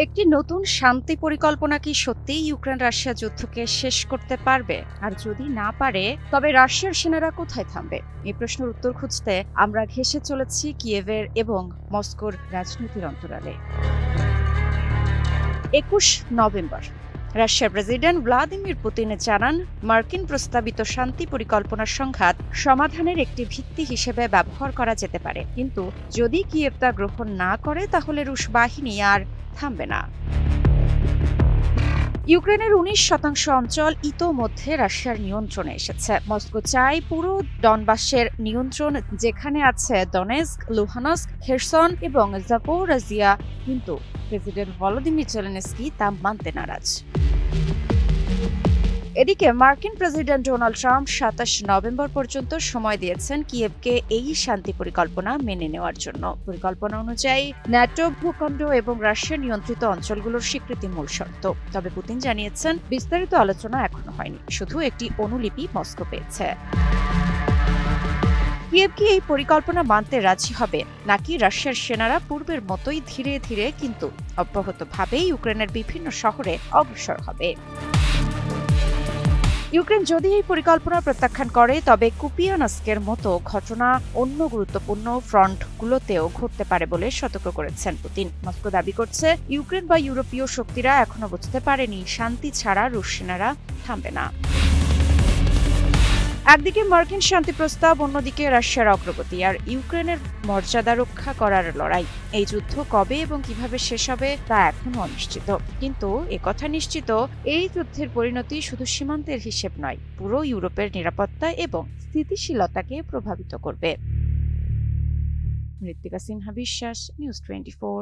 একটি নতুন শান্তি পরিকল্পনা কি সত্যিই ইউক্রেন রাশিয়া যুদ্ধকে শেষ করতে পারবে? আর যদি না পারে, তবে রাশিয়ার সেনারা কোথায় থামবে? এই প্রশ্নের উত্তর খুঁজতে আমরা ঘেঁষে চলেছি কিয়েভের এবং মস্কোর রাজনীতির অন্তরালে। 21 নভেম্বর রাশিয়ার প্রেসিডেন্ট ভ্লাদিমির পুতিন জানান, মার্কিন প্রস্তাবিত শান্তি পরিকল্পনার সংঘাত সমাধানের একটি ভিত্তি হিসেবে ব্যবহার করা যেতে পারে, কিন্তু যদি কিয়েভ তা গ্রহণ না করে তাহলে রুশ বাহিনী আর থামবে না। ইউক্রেনের 19% অঞ্চল ইতোমধ্যে রাশিয়ার নিয়ন্ত্রণে এসেছে। মস্কো চায় পুরো ডনবাসের নিয়ন্ত্রণ, যেখানে আছে দনেস্ক, লুহানস্ক, খেরসন এবং জাপোরিজিয়া, কিন্তু প্রেসিডেন্ট ভলোদিমির জেলেনস্কি তা মানতে নারাজ। এদিকে মার্কিন প্রেসিডেন্ট ডোনাল্ড ট্রাম্প 27 নভেম্বর পর্যন্ত সময় দিয়েছেন কিয়েভকে এই শান্তি পরিকল্পনা মেনে নেওয়ার জন্য। পরিকল্পনা অনুযায়ী ন্যাটো ভূখণ্ড এবং রাশিয়া নিয়ন্ত্রিত অঞ্চলগুলোর স্বীকৃতি মূল শর্ত। তবে পুতিন জানিয়েছেন, বিস্তারিত আলোচনা এখনো হয়নি, শুধু একটি অনুলিপি মস্কো পেয়েছে। কিয়েভ কি এই পরিকল্পনা মানতে রাজি হবে, নাকি রাশিয়ার সেনারা পূর্বের মতোই ধীরে ধীরে কিন্তু অব্যাহতভাবে ইউক্রেনের বিভিন্ন শহরে অগ্রসর হবে? ইউক্রেন যদি এই পরিকল্পনা প্রত্যাখ্যান করে, তবে কুপিয়ানস্কের মতো ঘটনা অন্য গুরুত্বপূর্ণ ফ্রন্টগুলোতেও ঘটতে পারে বলে সতর্ক করেছেন পুতিন। মস্কো দাবি করছে, ইউক্রেন বা ইউরোপীয় শক্তিরা এখনো বুঝতে পারেনি শান্তি ছাড়া রুশ সেনারা থামবে না। একদিকে মার্কিন শান্তি প্রস্তাব, অন্যদিকে রাশিয়ার অগ্রগতি আর ইউক্রেনের মর্যাদা রক্ষা করার লড়াই। এই যুদ্ধ কবে এবং কিভাবে শেষ হবে তা এখনো অনিশ্চিত, কিন্তু একথা নিশ্চিত, এই যুদ্ধের পরিণতি শুধু সীমান্তের হিসেব নয়, পুরো ইউরোপের নিরাপত্তা এবং স্থিতিশীলতাকে প্রভাবিত করবে। মৃত্তিকা সিনহা বিশ্বাস, নিউজ 24।